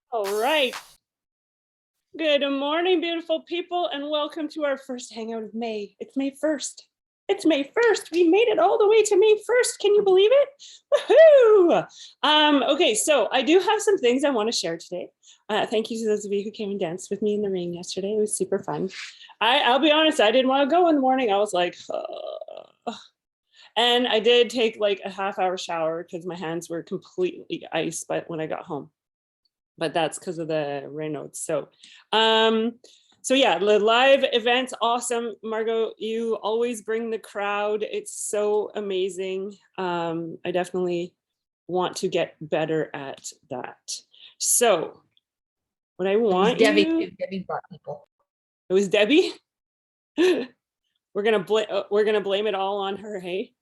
All right. Good morning, beautiful people, and welcome to our first hangout of May. It's May 1st. It's May 1st. We made it all the way to May 1st. Can you believe it? Woohoo! Okay, so I do have some things I want to share today. Thank you to those of you who came and danced with me in the rain yesterday. It was super fun. I'll be honest, I didn't want to go in the morning. I was like, and I did take like a half-hour shower because my hands were completely ice when I got home. But that's because of the rain notes. So yeah, the live events, awesome. Margot, you always bring the crowd. It's so amazing. I definitely want to get better at that. So what I want Debbie brought people. It was Debbie. We're gonna blame it all on her, hey?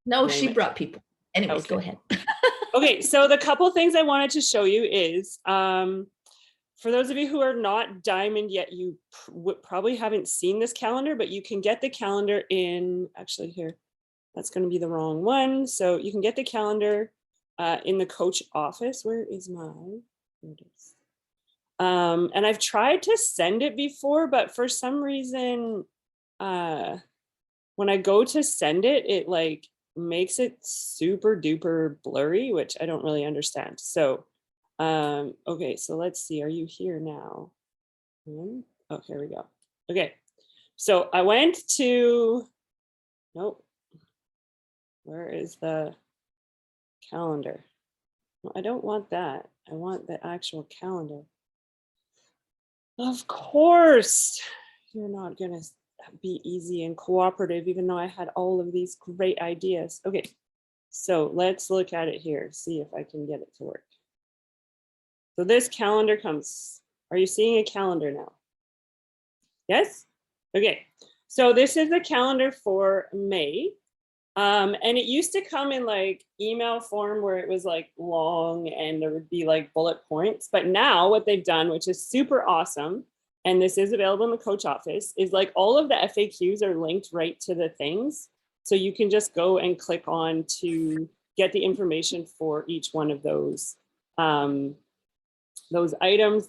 No, she brought people. Anyways, okay. Go ahead. Okay, so the couple things I wanted to show you is, for those of you who are not Diamond yet, you probably haven't seen this calendar, but you can get the calendar in, actually here, that's going to be the wrong one. So you can get the calendar in the coach office. Where is mine? There it is. And I've tried to send it before, but for some reason, when I go to send it, it like makes it super duper blurry, which I don't really understand. So okay, so let's see, are you here now? Oh, here we go. Okay, so I went to, nope, where is the calendar? No, I don't want that. I want the actual calendar. Of course, you're not gonna be easy and cooperative, even though I had all of these great ideas. Okay, so let's look at it here, see if I can get it to work. So this calendar comes, are you seeing a calendar now? Yes? Okay, so this is the calendar for May. And it used to come in like email form where it was like long and there would be like bullet points. But now what they've done, which is super awesome, and this is available in the coach office, is like all of the FAQs are linked right to the things. So you can just go and click on to get the information for each one of those items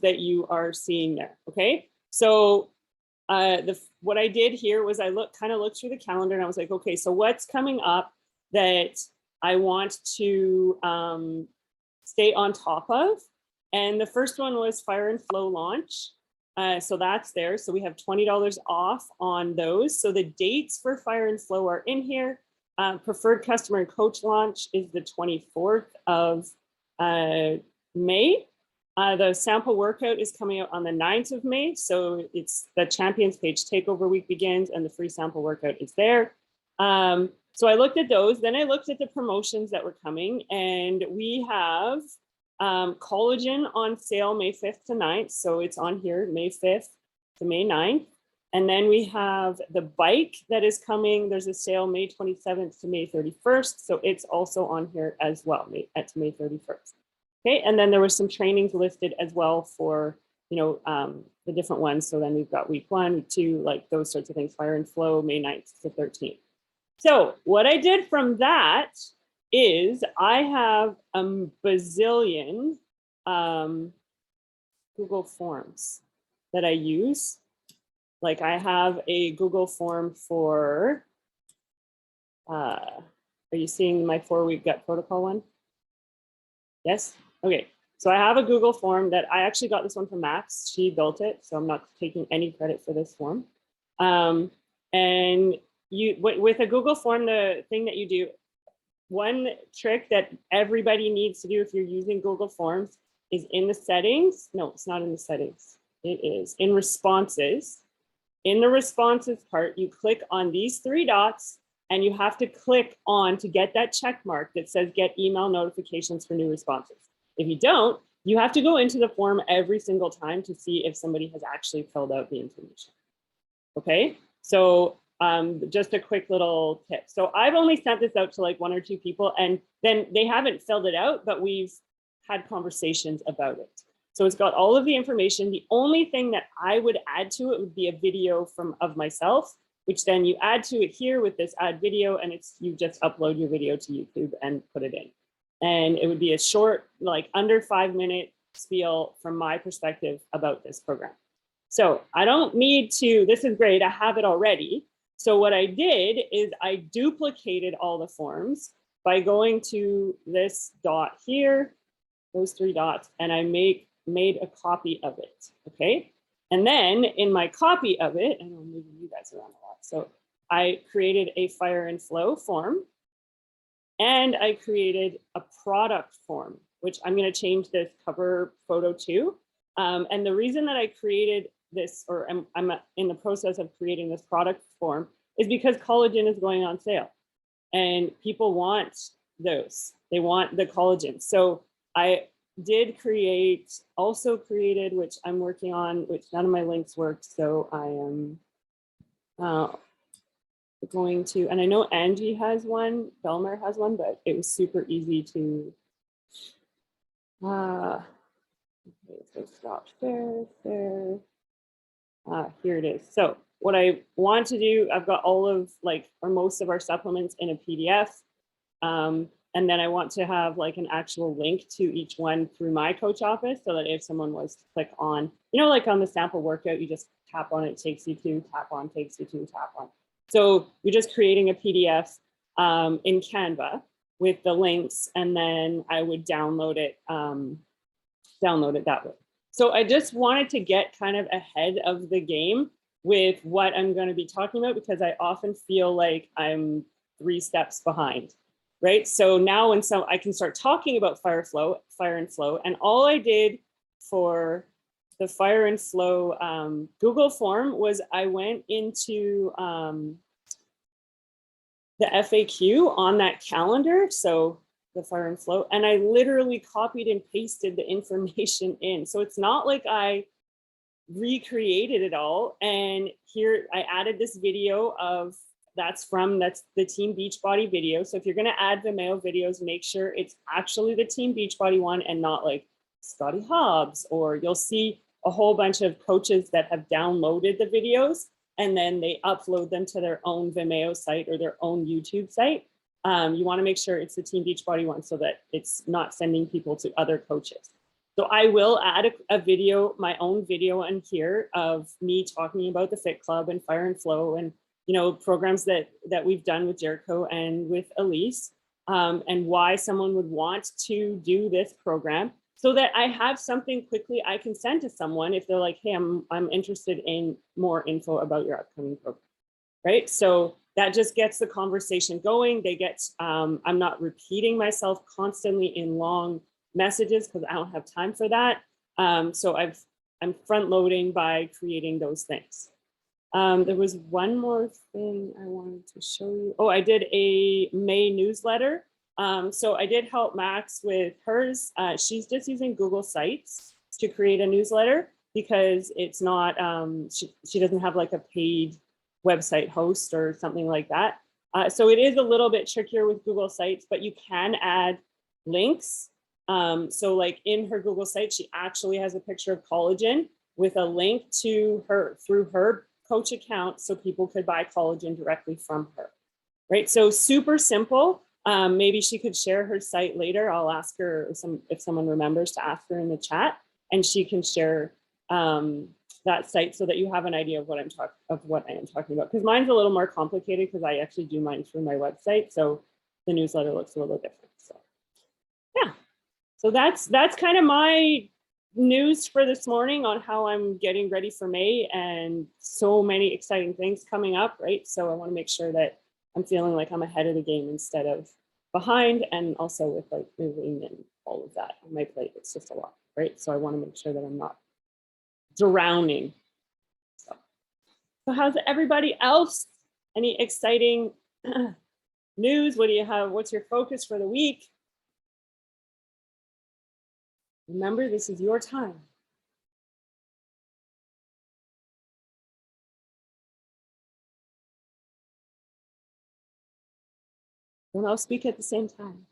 that you are seeing there. Okay, so what I did here was I kind of looked through the calendar and I was like, okay, so what's coming up that I want to stay on top of? And the first one was Fire and Flow launch. So that's there. So we have $20 off on those. So the dates for Fire and Flow are in here. Preferred customer and coach launch is the 24th of May. The sample workout is coming out on the 9th of May. So it's the Champions Page Takeover Week begins and the free sample workout is there. So I looked at those, then I looked at the promotions that were coming, and we have collagen on sale May 5th to 9th. So it's on here, May 5th to May 9th. And then we have the bike that is coming. There's a sale May 27th to May 31st. So it's also on here as well, at May 31st. Okay, and then there were some trainings listed as well for, you know, the different ones. So then we've got week 1, week 2, like those sorts of things, Fire and Flow, May 9th to 13th. So what I did from that is I have a bazillion Google Forms that I use. Like I have a Google form for, are you seeing my 4-week gut protocol one? Yes? Okay, so I have a Google form that I actually got this one from Max. She built it, so I'm not taking any credit for this form. And with a Google form, the thing that you do, one trick that everybody needs to do if you're using Google Forms is in the settings. No, it's not in the settings. It is in responses. In the responses part, you click on these 3 dots and you have to click on to get that check mark that says get email notifications for new responses. If you don't, you have to go into the form every single time to see if somebody has actually filled out the information. Okay, so just a quick little tip. So I've only sent this out to like 1 or 2 people, and then they haven't filled it out, but we've had conversations about it. So it's got all of the information. The only thing that I would add to it would be a video of myself, which then you add to it here with this add video, and you just upload your video to YouTube and put it in. And it would be a short, like under 5-minute spiel from my perspective about this program. So I don't need to, this is great, I have it already. So what I did is I duplicated all the forms by going to this dot here, those 3 dots, and I made a copy of it, okay? And then in my copy of it, and I'm moving you guys around a lot, so I created a fire and flow form, and I created a product form, which I'm going to change this cover photo to. And the reason that I created this, or I'm in the process of creating this product form, is because collagen is going on sale and people want those. They want the collagen. So I did also created, which I'm working on, which none of my links worked. So I am going to, and I know Angie has one, Belmar has one, but it was super easy to, okay, so stop there. Here it is. So what I want to do, I've got all of or most of our supplements in a PDF. And then I want to have an actual link to each one through my coach office, so that if someone was to click on, like on the sample workout, you just tap on it, takes you to, tap on, takes you to, tap on. So you're just creating a PDF in Canva with the links, and then I would download it that way. So I just wanted to get kind of ahead of the game with what I'm going to be talking about, because I often feel like I'm 3 steps behind, right? So now when I can start talking about fire and flow, and all I did for the fire and flow Google form was I went into the FAQ on that calendar. So the fire and flow, and I literally copied and pasted the information in. So it's not like I recreated it all. And here I added this video of, that's the Team Beachbody video. So if you're going to add Vimeo videos, make sure it's actually the Team Beachbody one and not like Scotty Hobbs, or you'll see a whole bunch of coaches that have downloaded the videos and then they upload them to their own Vimeo site or their own YouTube site. You want to make sure it's the Team Beachbody one so that it's not sending people to other coaches. So I will add a video, my own video in here of me talking about the Fit Club and Fire and Flow and programs that we've done with Jericho and with Elise, and why someone would want to do this program, so that I have something quickly I can send to someone if they're like, hey, I'm interested in more info about your upcoming program, right? So that just gets the conversation going. I'm not repeating myself constantly in long messages because I don't have time for that. So I'm front loading by creating those things. There was one more thing I wanted to show you. Oh, I did a May newsletter. So I did help Max with hers. She's just using Google Sites to create a newsletter because it's not, she doesn't have like a paid website host or something like that. So it is a little bit trickier with Google Sites, but you can add links. So like in her Google site, she actually has a picture of collagen with a link to her through her coach account, so people could buy collagen directly from her, right? So super simple. Maybe she could share her site later. I'll ask her if someone remembers to ask her in the chat, and she can share that site so that you have an idea of what I am talking about. Because mine's a little more complicated because I actually do mine through my website, so the newsletter looks a little different. So yeah, so that's kind of my news for this morning on how I'm getting ready for May, and so many exciting things coming up, right? So I want to make sure that I'm feeling like I'm ahead of the game instead of behind, and also with like moving and all of that on my plate. It's just a lot, right? So I want to make sure that I'm not drowning. So how's everybody else? Any exciting news? What do you have? What's your focus for the week? Remember, this is your time. Don't all speak at the same time.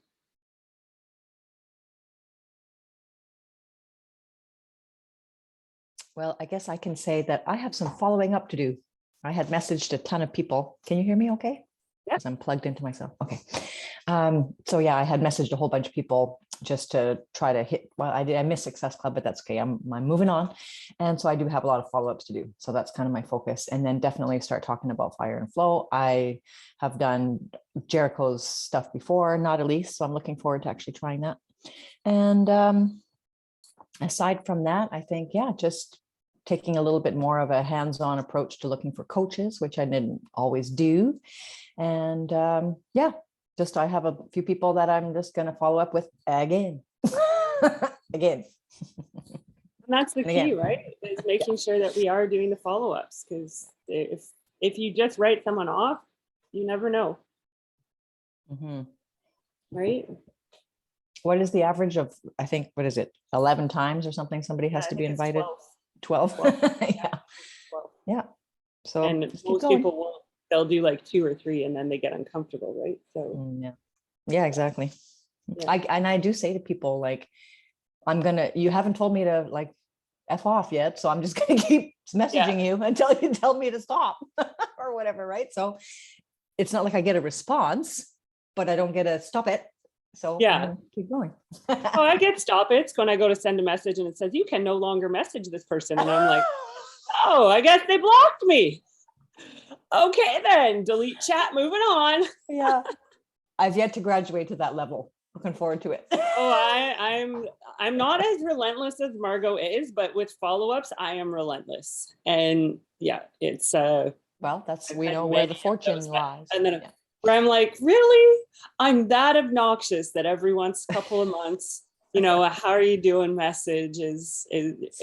Well, I guess I can say that I have some following up to do. I had messaged a ton of people. Can you hear me okay? Yeah. Because I'm plugged into myself. Okay. So yeah, I had messaged a whole bunch of people just to try to hit, well, I missed Success Club, but that's okay. I'm moving on. And so I do have a lot of follow-ups to do. So that's kind of my focus. And then definitely start talking about fire and flow. I have done Jericho's stuff before, not Elise. So I'm looking forward to actually trying that. And aside from that, I think, yeah, just taking a little bit more of a hands-on approach to looking for coaches, which I didn't always do. And yeah, just I have a few people that I'm just going to follow up with again. Again. And that's the key, right? Is making sure that we are doing the follow-ups, because if you just write someone off, you never know. Mm-hmm. Right? What is the average of, I think, what is it, 11 times or something somebody has to be invited? 12. 12. Yeah. 12. Yeah. So and most people will, they'll do like 2 or 3 and then they get uncomfortable, right? So yeah, exactly. Yeah. I do say to people, like, you haven't told me to like F off yet, so I'm just gonna keep messaging you until you tell me to stop or whatever, right? So it's not like I get a response, but I don't get a stop it. So yeah, keep going. Oh, I get stop it's when I go to send a message and it says you can no longer message this person, and I'm like, oh, I guess they blocked me. Okay, then delete chat, moving on. Yeah, I've yet to graduate to that level. Looking forward to it. Oh, I'm not as relentless as Margot is, but with follow-ups, I am relentless. And yeah, it's well, that's, we know where the fortune lies. And then where I'm like, really? I'm that obnoxious that every couple of months, how are you doing message is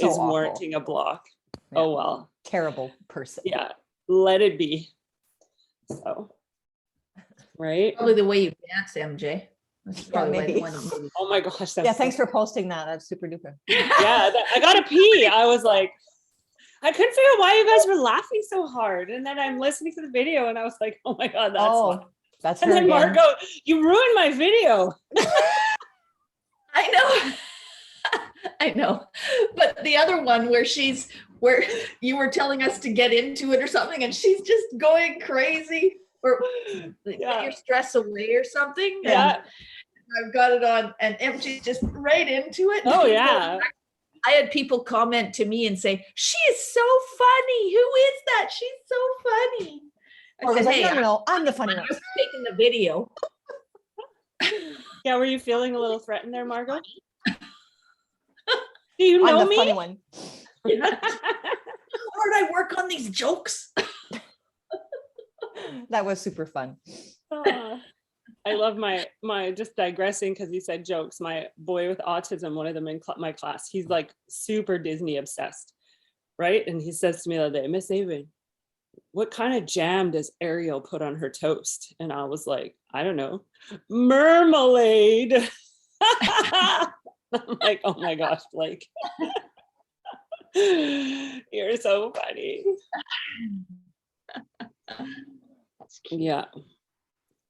warranting a block. Yeah. Oh well. Terrible person. Yeah. Let it be. So right. Probably the way you dance, MJ. That's probably maybe. Oh my gosh. Yeah, thanks for posting that. That's super duper. Yeah, I gotta pee. I was like, I couldn't figure out why you guys were laughing so hard. And then I'm listening to the video and I was like, oh my God, that's and then again. Margot, you ruined my video. I know. I know. But the other one where you were telling us to get into it or something and she's just going crazy, or get your stress away or something. Yeah. I've got it on and MJ's just right into it. Oh yeah. I had people comment to me and say, she is so funny. Who is that? She's so funny. I said, hey, no, I'm the funny one. I was taking the video. Yeah, were you feeling a little threatened there, Margot? Do you know I'm the me? funny one. Yeah. How hard I work on these jokes. That was super fun. I love my just digressing because you said jokes. My boy with autism, one of them in my class, he's like super Disney obsessed, right? And he says to me the other day, Miss Avon, what kind of jam does Ariel put on her toast? And I was like, I don't know, marmalade. I'm like, oh my gosh, Blake. You're so funny. Yeah.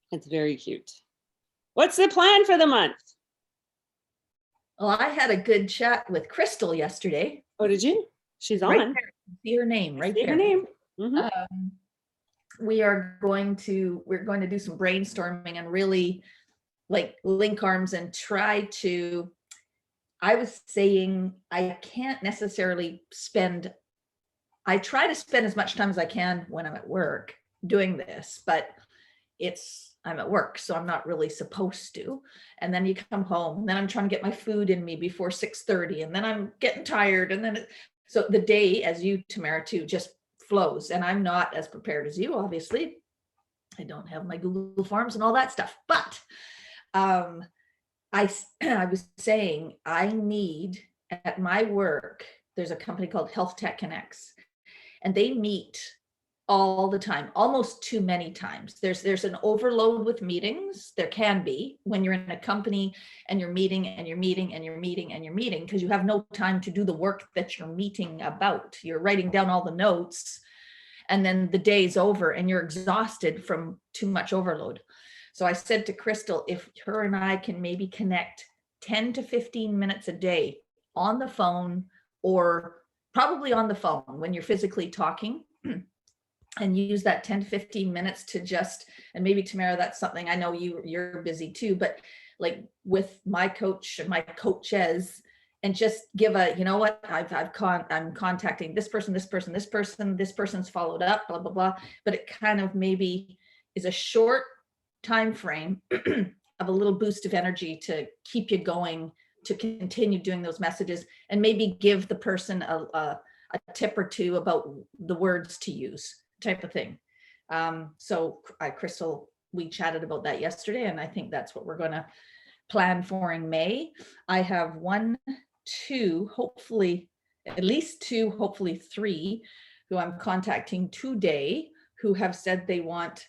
It's very cute. What's the plan for the month? Well, I had a good chat with Crystal yesterday. Oh, did you? She's on. Right there. See her name right there. Her name. Mm-hmm. We're going to do some brainstorming and really like link arms and try to. I was saying I can't necessarily I try to spend as much time as I can when I'm at work doing this, but I'm at work, so I'm not really supposed to. And then you come home, and then I'm trying to get my food in me before 6:30, and then I'm getting tired. And then so the day, as you, Tamara, too, just flows. And I'm not as prepared as you, obviously. I don't have my Google Forms and all that stuff. But I was saying I need, at my work, there's a company called Health Tech Connects, and they meet all the time, almost too many times. There's an overload with meetings. There can be when you're in a company and you're meeting and you're meeting and you're meeting and you're meeting, because you have no time to do the work that you're meeting about. You're writing down all the notes and then the day's over and you're exhausted from too much overload. So I said to Crystal, if her and I can maybe connect 10 to 15 minutes a day on the phone, or probably on the phone when you're physically talking, and use that 10 to 15 minutes to just, and maybe Tamara, that's something, I know you're busy too, but like with my coach and my coaches, and just give a, you know what, I'm contacting this person, this person, this person, this person's followed up, blah, blah, blah. But it kind of maybe is a short time frame of a little boost of energy to keep you going, to continue doing those messages, and maybe give the person a tip or two about the words to use, type of thing. So Crystal, we chatted about that yesterday, and I think that's what we're going to plan for in May. I have 1, 2, hopefully at least 2, hopefully 3 who I'm contacting today who have said they want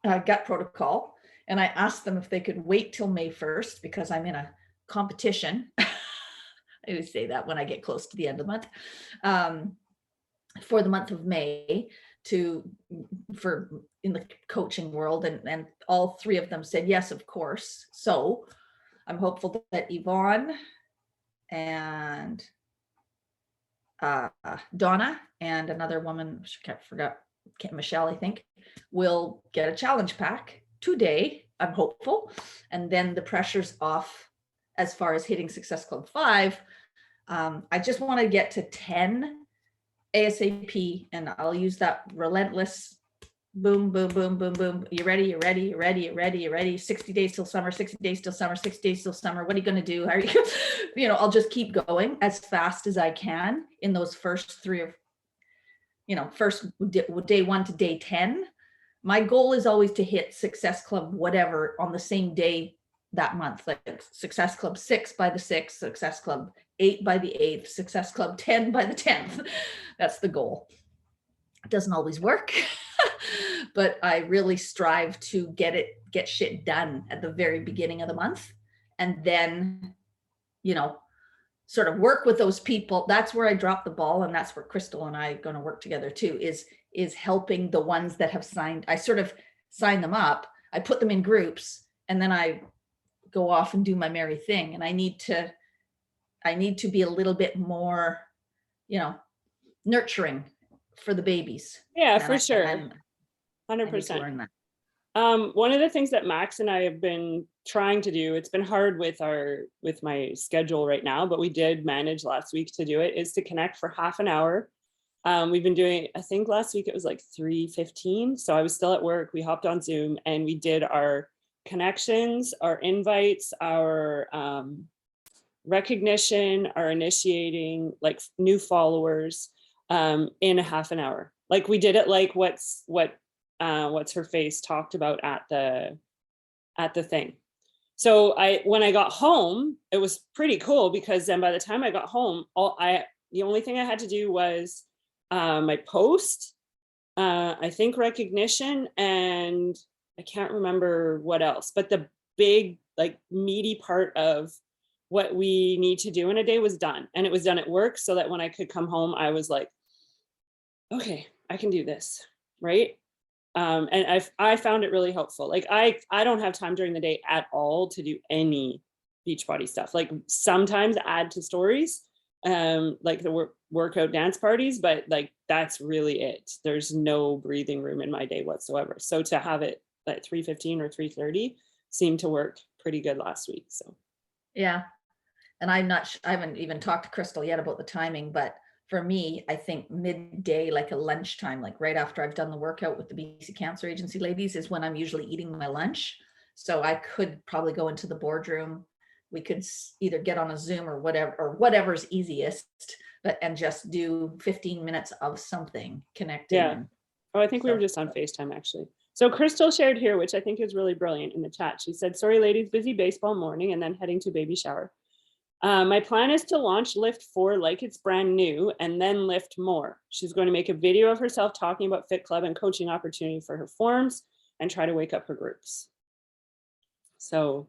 gut protocol. And I asked them if they could wait till May 1st because I'm in a competition. I always say that when I get close to the end of the month, for the month of May, for in the coaching world, and all 3 of them said yes, of course. So I'm hopeful that Yvonne and Donna and another woman, I forgot, Michelle, I think, will get a challenge pack today. I'm hopeful. And then the pressure's off as far as hitting Success Club 5. I just want to get to 10 ASAP, and I'll use that relentless boom, boom, boom, boom, boom. You ready? You're ready. You're ready. You're ready. You're ready. 60 days till summer, 60 days till summer, 60 days till summer. What are you going to do? How are you, I'll just keep going as fast as I can in those first 3 or, first day 1 to day 10. My goal is always to hit Success Club, whatever, on the same day that month, like Success Club 6 by the 6th, Success Club 8 by the 8th, Success Club 10 by the 10th. That's the goal. It doesn't always work, but I really strive to get shit done at the very beginning of the month. And then, sort of work with those people. That's where I drop the ball. And that's where Crystal and I are going to work together too, is helping the ones that have signed. I sort of sign them up. I put them in groups, and then I go off and do my merry thing. And I need to be a little bit more, nurturing for the babies. Yeah, And for sure. 100%. One of the things that Max and I have been trying to do, it's been hard with my schedule right now, but we did manage last week to do it, is to connect for half an hour. We've been doing, I think last week it was like 3:15. So I was still at work. We hopped on Zoom and we did our connections, our invites, our recognition, our initiating, like new followers, in a half an hour. Like we did it like what's her face talked about at the thing. So when I got home, it was pretty cool, because then by the time I got home, the only thing I had to do was my post, I think recognition, and I can't remember what else, but the big, like, meaty part of what we need to do in a day was done. And it was done at work, so that when I could come home, I was like, okay, I can do this, right? And I found it really helpful. Like I don't have time during the day at all to do any Beachbody stuff. Like sometimes add to stories, like the workout dance parties, but like that's really it. There's no breathing room in my day whatsoever. So to have it at 3:15 or 3:30 seemed to work pretty good last week. So yeah. And I haven't even talked to Crystal yet about the timing, but for me, I think midday, like a lunchtime, like right after I've done the workout with the BC Cancer Agency ladies, is when I'm usually eating my lunch. So I could probably go into the boardroom. We could either get on a Zoom or whatever's easiest, and just do 15 minutes of something connecting. Yeah. Oh, I think we were just on FaceTime actually. So Crystal shared here, which I think is really brilliant in the chat. She said, sorry, ladies, busy baseball morning and then heading to baby shower. My plan is to launch Lift 4 like it's brand new, and then lift more. She's going to make a video of herself talking about Fit Club and coaching opportunity for her forms, and try to wake up her groups. So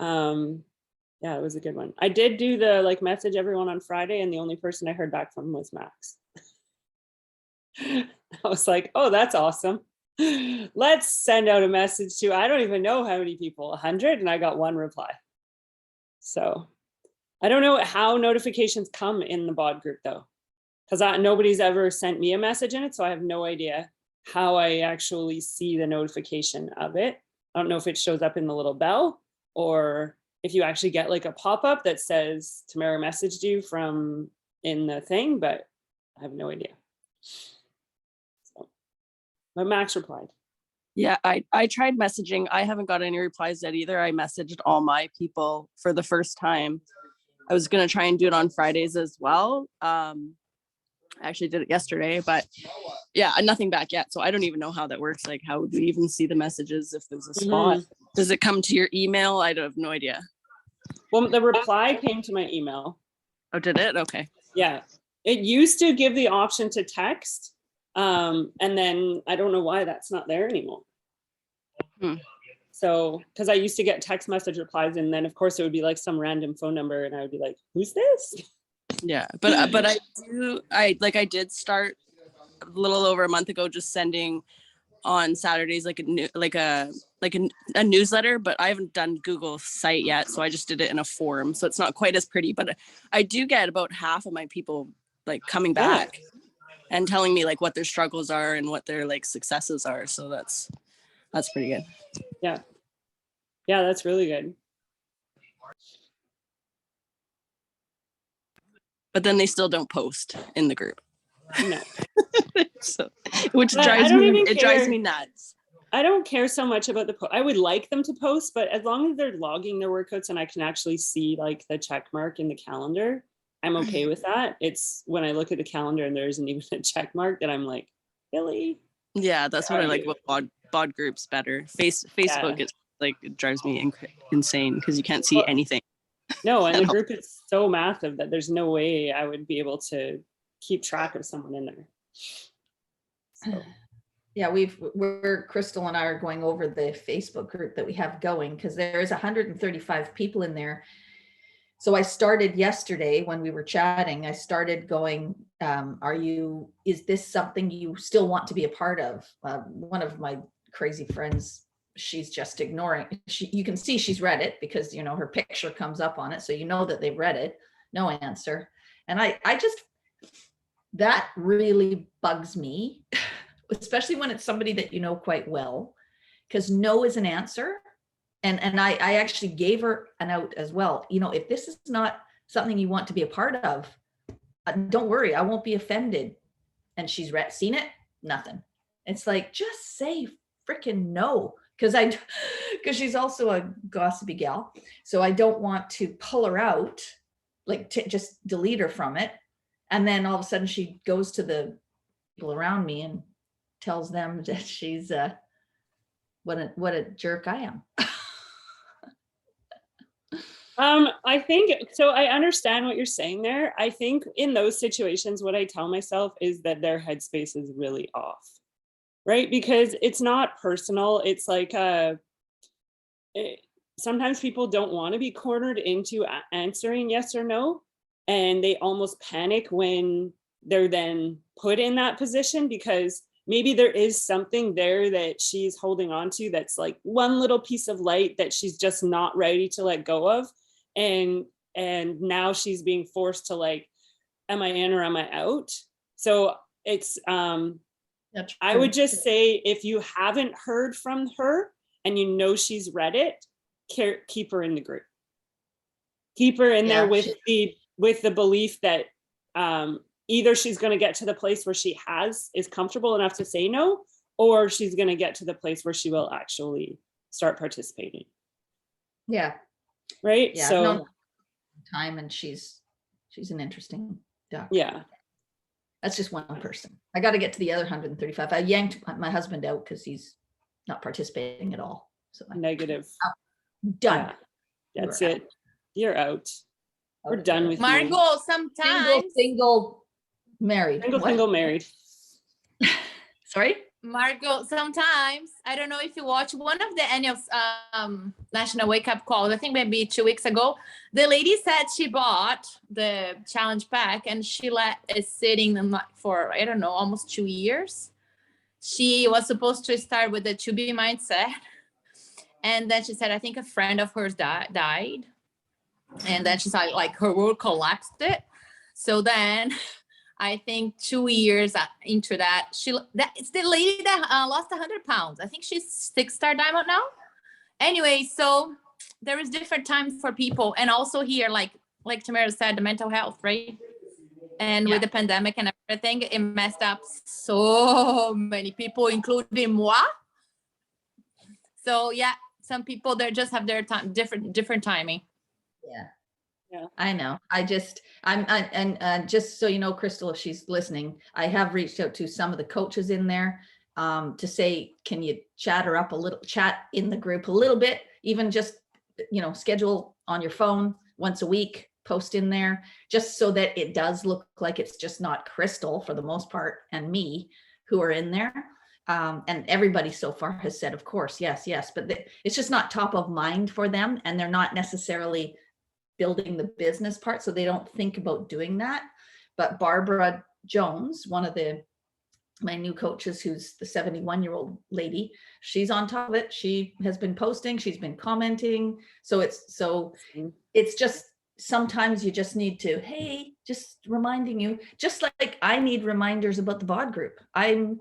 yeah, it was a good one. I did do the message everyone on Friday, and the only person I heard back from was Max. I was like, oh, that's awesome. Let's send out a message to, I don't even know how many people, 100, and I got 1 reply. So I don't know how notifications come in the bod group though, because nobody's ever sent me a message in it. So I have no idea how I actually see the notification of it. I don't know if it shows up in the little bell or if you actually get like a pop-up that says Tamara messaged you from in the thing, but I have no idea. So, but Max replied. Yeah, I tried messaging. I haven't got any replies yet either. I messaged all my people for the first time. I was going to try and do it on Fridays as well. I actually did it yesterday, but yeah, nothing back yet. So I don't even know how that works. Like, how would we even see the messages if there's a spot? Does it come to your email? I have no idea. Well, the reply came to my email. Oh, did it? Okay. Yeah. It used to give the option to text. And then I don't know why that's not there anymore. So, because I used to get text message replies, and then of course it would be like some random phone number, and I would be like, "Who's this?" Yeah, but I did start a little over a month ago, just sending on Saturdays like a newsletter. But I haven't done Google site yet, so I just did it in a forum. So it's not quite as pretty, but I do get about half of my people like coming back and telling me like what their struggles are and what their like successes are. So that's pretty good. Yeah, that's really good. But then they still don't post in the group. No. So, which But drives me nuts. I don't care so much about the post. I would like them to post, but as long as they're logging their workouts and I can actually see like the check mark in the calendar, I'm okay with that. It's when I look at the calendar and there isn't even a check mark that I'm like, really? Yeah, that's what I like about bod groups better. Facebook is like, it drives me insane because you can't see anything. No, and the group is so massive that there's no way I would be able to keep track of someone in there. So. Yeah, Crystal and I are going over the Facebook group that we have going, because there is 135 people in there. So I started yesterday when we were chatting, I started going, is this something you still want to be a part of? One of my crazy friends, she's just ignoring. You can see she's read it because, you know, her picture comes up on it. So you know that they've read it. No answer. And I just, that really bugs me, especially when it's somebody that you know quite well, because no is an answer. And I actually gave her an out as well. You know, if this is not something you want to be a part of, don't worry, I won't be offended. And she's seen it, nothing. It's like, just say freaking no. Because she's also a gossipy gal. So I don't want to pull her out, like just delete her from it. And then all of a sudden she goes to the people around me and tells them that she's what a jerk I am. I think, so I understand what you're saying there. I think in those situations, what I tell myself is that their headspace is really off, right? Because it's not personal. It's like, sometimes people don't want to be cornered into answering yes or no. And they almost panic when they're then put in that position, because maybe there is something there that she's holding on to that's like one little piece of light that she's just not ready to let go of. And now she's being forced to like, am I in or am I out? So it's, I would just say, if you haven't heard from her and you know she's read it, keep her in the group. Keep her in there with the belief that either she's going to get to the place where she is comfortable enough to say no, or she's going to get to the place where she will actually start participating. Yeah. Right. Yeah, so no time, and she's an interesting duck. Yeah. That's just one person. I got to get to the other 135. I yanked my husband out because he's not participating at all. So negative. Done. Yeah, that's it. You're out. We're done with Margot, you. sometimes single married. Single married. Sorry? Margot, sometimes, I don't know if you watch one of the annual National Wake Up Calls, I think maybe 2 weeks ago, the lady said she bought the challenge pack and she let it sitting for, I don't know, almost 2 years. She was supposed to start with the to be mindset. And then she said, I think a friend of hers died. And then she said, like, her world collapsed it. So then I think 2 years into that, it's the lady that lost 100 pounds. I think she's 6-star diamond now. Anyway, so there is different time for people, and also here, like Tamara said, the mental health, right? And with the pandemic and everything, it messed up so many people, including moi. So yeah, some people they just have their time, different timing. Yeah, I know. And just so you know, Crystal, if she's listening, I have reached out to some of the coaches in there to say, can you chat in the group a little bit, even just, schedule on your phone once a week, post in there, just so that it does look like it's just not Crystal for the most part and me who are in there. And everybody so far has said, of course, yes, but it's just not top of mind for them, and they're not necessarily building the business part, so they don't think about doing that. But Barbara Jones, one of my new coaches, who's the 71-year-old lady, she's on top of it. She has been posting, she's been commenting. So it's just, sometimes you just need to, hey, just reminding you, just like I need reminders about the BOD group. I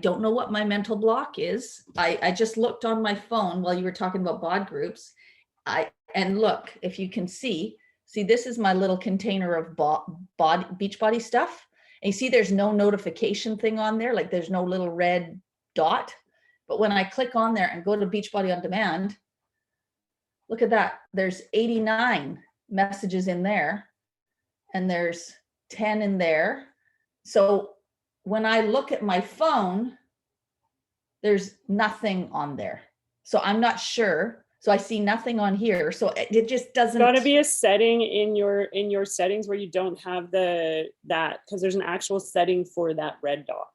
don't know what my mental block is. I just looked on my phone while you were talking about BOD groups. And look, if you can see, this is my little container of Beachbody stuff. And you see there's no notification thing on there, like there's no little red dot. But when I click on there and go to Beachbody on Demand, look at that. There's 89 messages in there, and there's 10 in there. So when I look at my phone, there's nothing on there. So I'm not sure. So I see nothing on here. So it just doesn't. Got to be a setting in your settings where you don't have that, because there's an actual setting for that red dot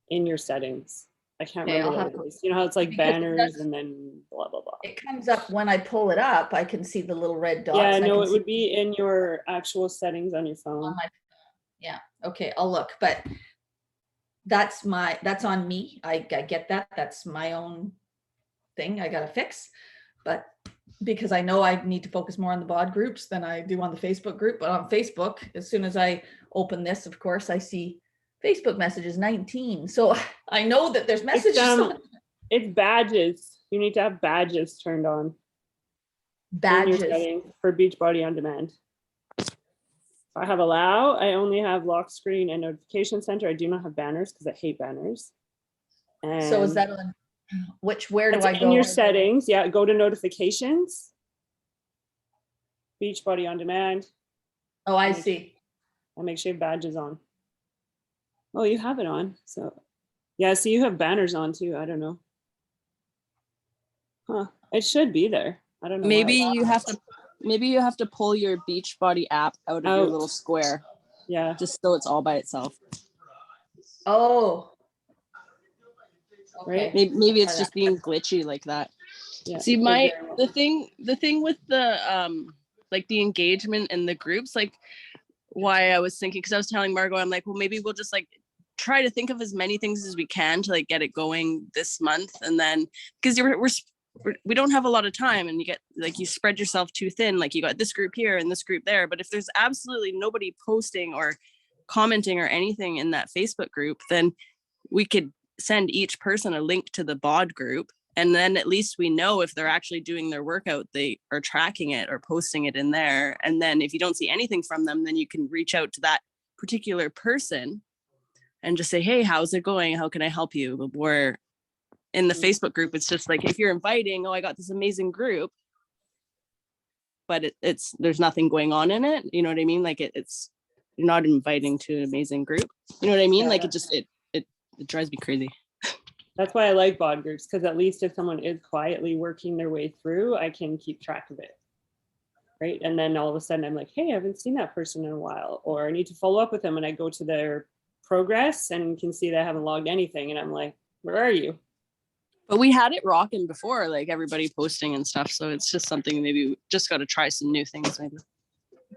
in your settings. I can't remember what it is. You know how it's like banners and then blah, blah, blah. It comes up when I pull it up. I can see the little red dots. Yeah, no, it would be in your actual settings on your phone. Yeah. Okay, I'll look. But that's on me. I get that. That's my own thing I gotta fix, but because I know I need to focus more on the BOD groups than I do on the Facebook group. But on Facebook, as soon as I open this, of course, I see Facebook messages 19. So I know that there's messages. It's badges. You need to have badges turned on. Badges for Beachbody on Demand. I have allow. I only have lock screen and notification center. I do not have banners because I hate banners. And so is that on where do I go? In your settings, yeah, go to notifications, Beachbody on Demand. Oh, I see. And make sure you have badges on. Oh, you have it on. So yeah, so you have banners on too. I don't know. Huh. It should be there. I don't know. Maybe you have to pull your Beachbody app out of your little square. Yeah. Just so it's all by itself. Oh. Okay. Right. Maybe it's just being glitchy like that. Yeah. See, the thing with the like the engagement in the groups, like why I was thinking, because I was telling Margot, I'm like, well, maybe we'll just like try to think of as many things as we can to like get it going this month, and then because we don't have a lot of time, and you get like you spread yourself too thin, like you got this group here and this group there, but if there's absolutely nobody posting or commenting or anything in that Facebook group, then we could send each person a link to the BOD group, and then at least we know if they're actually doing their workout, they are tracking it or posting it in there. And then if you don't see anything from them, then you can reach out to that particular person and just say, hey, how's it going? How can I help you? Where in the Facebook group, it's just like, if you're inviting, oh, I got this amazing group, but there's nothing going on in it. You know what I mean? Like it's, you're not inviting to an amazing group. You know what I mean? Yeah. Like it drives me crazy. That's why I like BOD groups, because at least if someone is quietly working their way through, I can keep track of it. Right. And then all of a sudden I'm like, hey, I haven't seen that person in a while, or I need to follow up with them. And I go to their progress and can see that I haven't logged anything. And I'm like, where are you? But we had it rocking before, like everybody posting and stuff. So it's just something maybe we just got to try some new things maybe.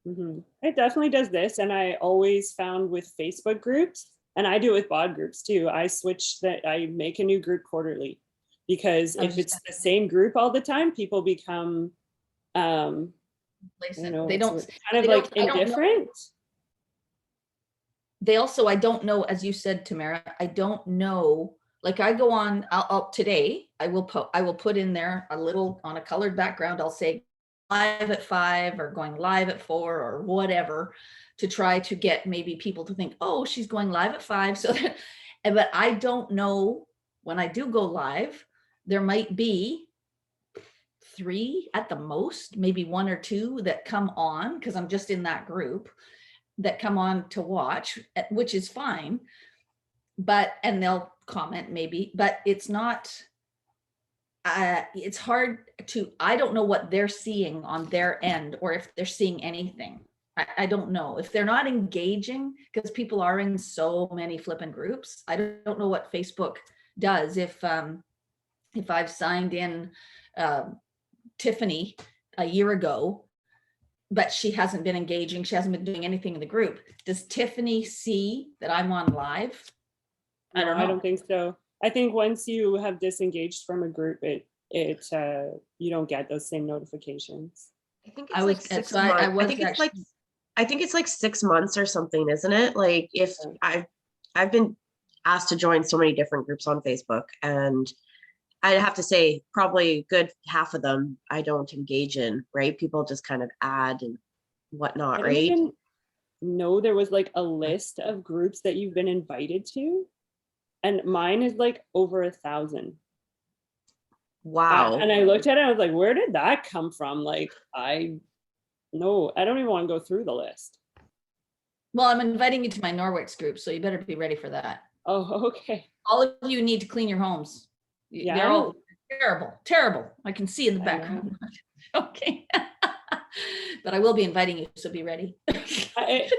Mm-hmm. It definitely does this. And I always found with Facebook groups, and I do it with BOD groups too, I switch that, I make a new group quarterly, because if it's the same group all the time, people become, they don't kind of like indifferent. They also, I don't know, as you said, Tamara, I don't know, Like I go on, today, I will put in there a little on a colored background. I'll say live at 5 or going live at 4 or whatever, to try to get maybe people to think, oh, she's going live at 5. So that, but I don't know, when I do go live, there might be 3 at the most, maybe 1 or 2 that come on, because I'm just in that group, that come on to watch, which is fine. But, and they'll comment maybe, but it's not, it's hard to, I don't know what they're seeing on their end, or if they're seeing anything. I don't know if they're not engaging, because people are in so many flipping groups. I don't know what Facebook does. If I've signed in Tiffany a year ago, but she hasn't been engaging, she hasn't been doing anything in the group, does Tiffany see that I'm on live? I don't know. I don't think so. I think once you have disengaged from a group, you don't get those same notifications. I think it's like 6 months. I think it's like 6 months or something, isn't it? Like if I've been asked to join so many different groups on Facebook, and I have to say probably a good half of them I don't engage in, right? People just kind of add and whatnot, right? I didn't know there was like a list of groups that you've been invited to, and mine is like over 1,000. Wow. And I looked at it, I was like, where did that come from? Like, I don't even want to go through the list. Well, I'm inviting you to my Norwex group, so you better be ready for that. Oh, okay. All of you need to clean your homes. Yeah. They're all terrible. I can see in the background. Okay. But I will be inviting you, so be ready.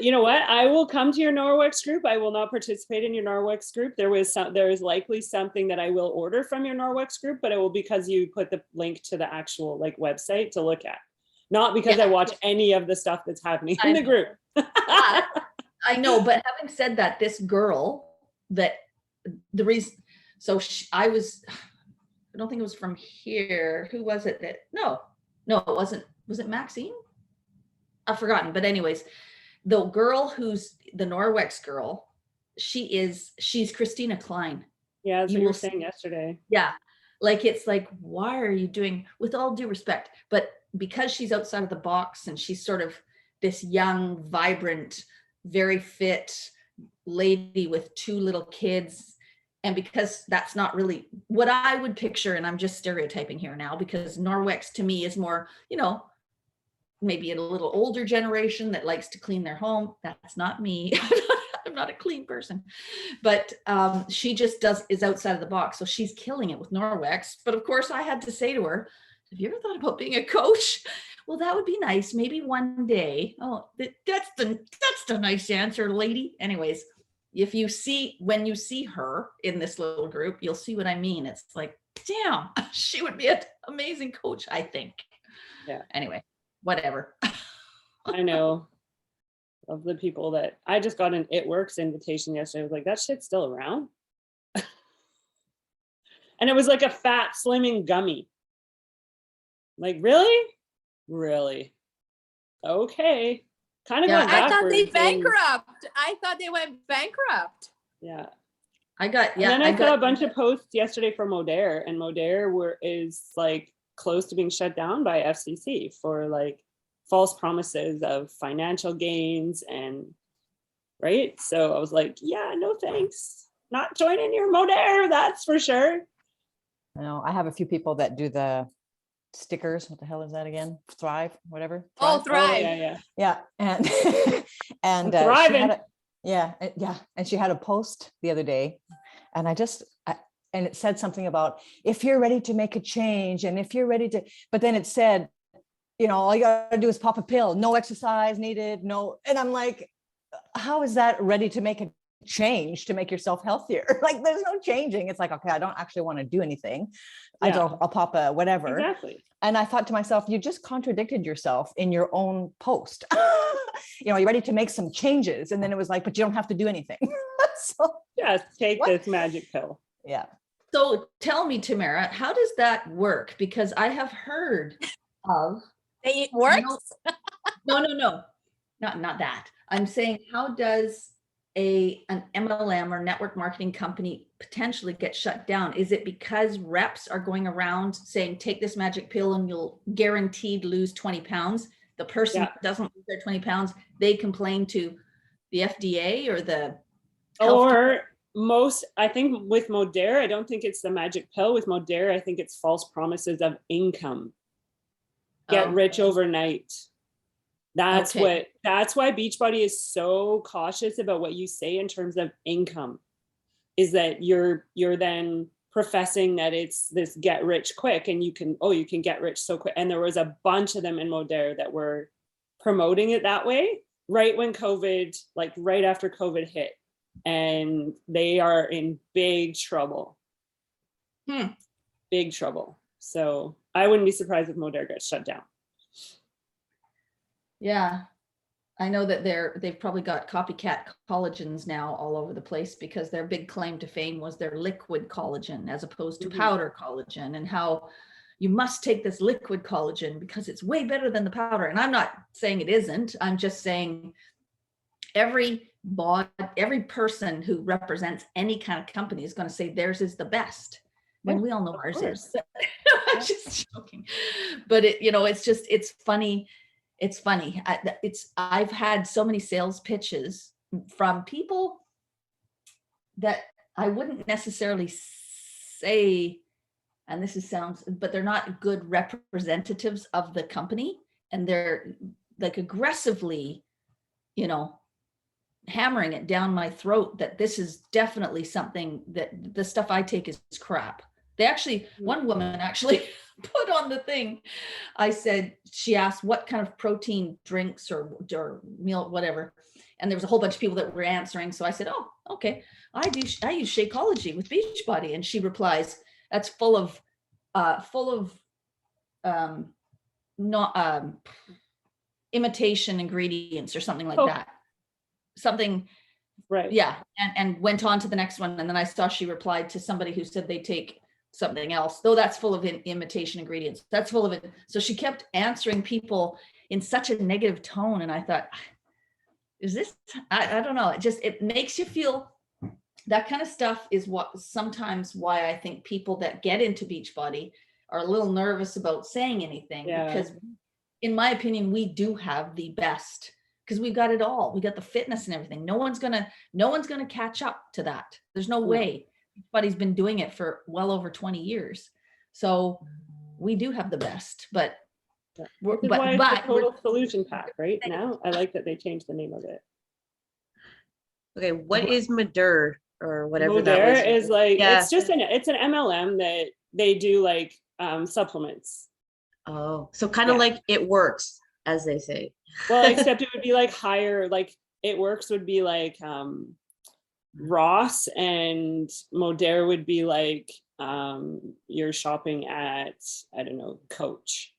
You know what? I will come to your Norwex group. I will not participate in your Norwex group. There is likely something that I will order from your Norwex group, but it will because you put the link to the actual like website to look at. Not because I watch any of the stuff that's happening in the group. I know, but having said that, this girl that the reason, so I don't think it was from here. Who was it that, no, it wasn't. Was it Maxine? I've forgotten. But anyways, the girl who's the Norwex girl, she's Christina Klein. Yeah, that's what you were saying yesterday. Yeah. Like, it's like, why are you doing, with all due respect, but because she's outside of the box and she's sort of this young, vibrant, very fit lady with 2 little kids. And because that's not really what I would picture, and I'm just stereotyping here now, because Norwex to me is more, maybe a little older generation that likes to clean their home. That's not me. I'm not a clean person, but she just is outside of the box. So she's killing it with Norwex. But of course I had to say to her, have you ever thought about being a coach? Well, that would be nice. Maybe one day. Oh, that's the nice answer, lady. Anyways, when you see her in this little group, you'll see what I mean. It's like, damn, she would be an amazing coach, I think. Yeah. Anyway, whatever. I know. Of the people that I just got an It Works invitation yesterday. I was like, that shit's still around. And it was like a fat, slimming gummy. Like, really? Okay. Kind of going backwards. I thought they bankrupt. I thought they went bankrupt. Yeah. I got saw a bunch of posts yesterday from Modere, and Modere is like close to being shut down by FCC for like false promises of financial gains, and right. So I was like, yeah, no thanks. Not joining your Modere, that's for sure. I know. I have a few people that do the stickers. What the hell is that again? Thrive, whatever. Thrive. Oh, Thrive. Oh, yeah. And and thriving. And she had a post the other day, and and it said something about if you're ready to make a change, and if you're ready to, but then it said, all you gotta do is pop a pill, no exercise needed, no. And I'm like, how is that ready to make a change to make yourself healthier? Like, there's no changing. It's like, okay, I don't actually want to do anything. I'll pop a whatever. Exactly. And I thought to myself, you just contradicted yourself in your own post. You're ready to make some changes. And then it was like, but you don't have to do anything. So just take this magic pill. Yeah. So tell me, Tamara, how does that work? Because I have heard of it works. No. Not that. I'm saying, how does an MLM or network marketing company potentially get shut down? Is it because reps are going around saying, take this magic pill and you'll guaranteed lose 20 pounds? The person doesn't lose their 20 pounds. They complain to the FDA or the or most, I think with Modere, I don't think it's the magic pill. With Modere, I think it's false promises of income. Get rich overnight. That's why Beachbody is so cautious about what you say in terms of income, is that you're then professing that it's this get rich quick and you can get rich so quick. And there was a bunch of them in Modere that were promoting it that way right when COVID, like right after COVID hit, and they are in big trouble. Big trouble. So I wouldn't be surprised if Modere gets shut down. Yeah, I know that they've probably got copycat collagens now all over the place, because their big claim to fame was their liquid collagen as opposed to powder collagen, and how you must take this liquid collagen because it's way better than the powder. And I'm not saying it isn't. I'm just saying every person who represents any kind of company is going to say theirs is the best, when we all know ours is. I'm just joking, but it's funny. It's funny. I've had so many sales pitches from people that I wouldn't necessarily say, and but they're not good representatives of the company, and they're like aggressively, hammering it down my throat that this is definitely something that the stuff I take is crap. One woman actually put on the thing. She asked what kind of protein drinks or meal, whatever. And there was a whole bunch of people that were answering. So I said, oh, okay. I use Shakeology with Beachbody. And she replies, that's full of imitation ingredients or something like that. Something. Right. Yeah. And went on to the next one. And then I saw she replied to somebody who said they take something else, though that's full of imitation ingredients. That's full of it. So she kept answering people in such a negative tone. And I thought, is this, I don't know. It makes you feel, that kind of stuff is sometimes why I think people that get into Beachbody are a little nervous about saying anything, because in my opinion, we do have the best, because we've got it all. We got the fitness and everything. No one's gonna catch up to that. There's no way. Beachbody's been doing it for well over 20 years. So we do have the best, but it's the total solution pack right now. I like that they changed the name of it. Okay, what is Modere or whatever Modere that was? Is like, it's an MLM that they do like supplements. Oh, so kind of like It Works, as they say. Well, except it would be like higher, like It Works would be like Ross, and Modere would be like you're shopping at, I don't know, Coach,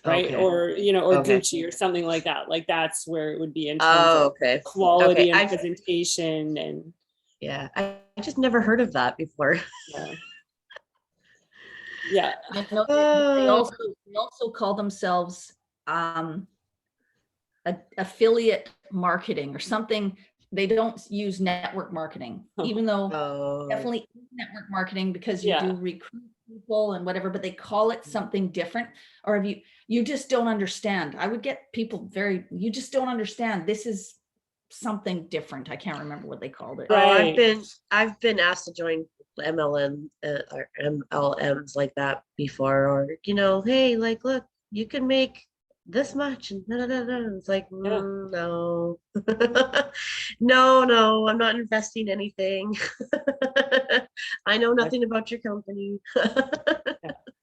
right? Or Gucci or something like that. Like that's where it would be in terms of quality and presentation. And I just never heard of that before. They also call themselves affiliate marketing or something. They don't use network marketing, even though definitely network marketing, because you do recruit people and whatever, but they call it something different. Or if you just don't understand. I would get people you just don't understand. This is something different. I can't remember what they called it. Right. I've been asked to join MLM or MLMs like that before, or hey, like, look, you can make this much, and it's like, no. no, I'm not investing anything. I know nothing about your company.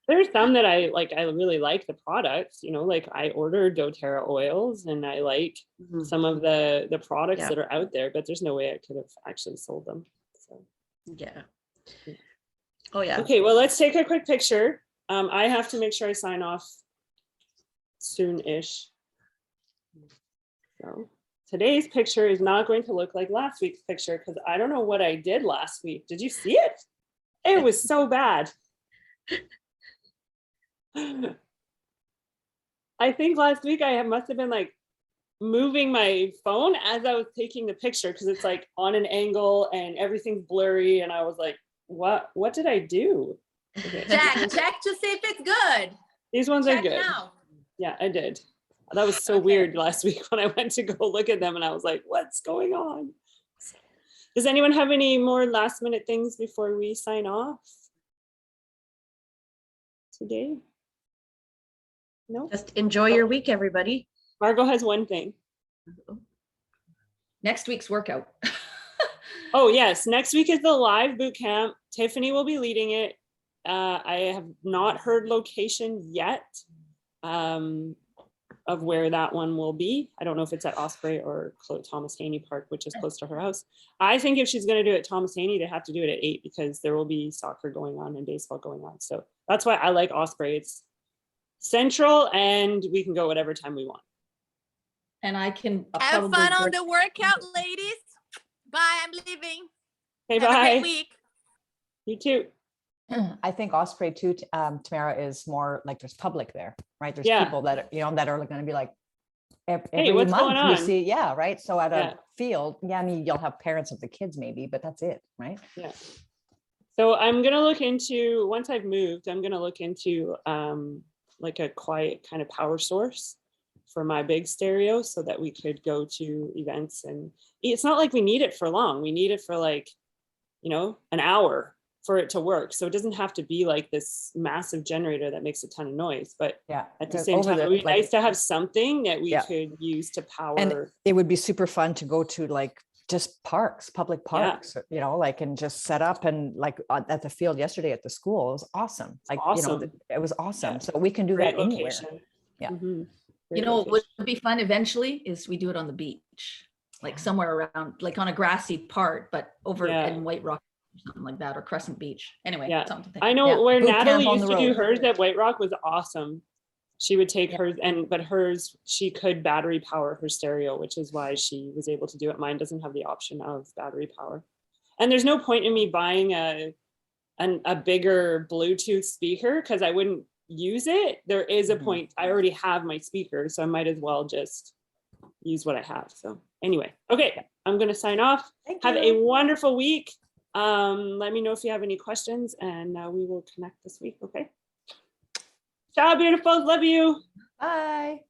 There's some that I really like the products, like I order doTERRA oils, and I like some of the products that are out there, but there's no way I could have actually sold them. So okay, well, let's take a quick picture. I have to make sure I sign off soon-ish. So today's picture is not going to look like last week's picture, because I don't know what I did last week. Did you see it? It was so bad. I think last week I must have been like moving my phone as I was taking the picture because it's like on an angle and everything's blurry. And I was like, what did I do? Okay. Jack, check to see if it's good. These ones Check are good. now. Yeah, I did. That was so Okay. weird last week when I went to go look at them and I was like, what's going on? Does anyone have any more last minute things before we sign off today? No? Just enjoy your week, everybody. Margot has one thing. Next week's workout. Oh yes, next week is the live boot camp. Tiffany will be leading it. I have not heard location yet of where that one will be. I don't know if it's at Osprey or Thomas Haney Park, which is close to her house. I think if she's going to do it at Thomas Haney, they have to do it at 8 because there will be soccer going on and baseball going on. So that's why I like Osprey. It's central and we can go whatever time we want. And I can Have fun on the workout, ladies. Bye, I'm leaving. Okay, Have a bye. great week. You too. I think Osprey too, Tamara, is more like there's public there, right? There's Yeah. people that are, that are going to be like every Hey, what's going month you on? see, yeah, right. So at Yeah. a field, yeah, I mean, you'll have parents of the kids maybe, but that's it, right? Yeah. So I'm gonna look into, once I've moved, I'm gonna look into like a quiet kind of power source for my big stereo so that we could go to events. And it's not like we need it for long. We need it for like, an hour for it to work. So it doesn't have to be like this massive generator that makes a ton of noise. But Yeah. at the same time, it would be nice to have something that we could use to power. And it would be super fun to go to like just parks, public parks, like, and just set up and like at the field yesterday at the school. It was awesome. Like, awesome. It was awesome. Yeah. So we can do Great that anywhere. location. Yeah. Mm-hmm. What would be fun eventually is we do it on the beach, like somewhere around, like on a grassy part, but over in White Rock or something like that, or Crescent Beach. Anyway, something to think. I know where Boot camp Natalie on used the to do road. hers at White Rock was awesome. She would take hers but hers, she could battery power her stereo, which is why she was able to do it. Mine doesn't have the option of battery power. And there's no point in me buying a bigger Bluetooth speaker because I wouldn't use it. There is a point, I already have my speaker, so I might as well just use what I have. So anyway, okay, I'm going to sign off. Have a wonderful week. Let me know if you have any questions and we will connect this week. Okay. Ciao, beautiful. Love you. Bye.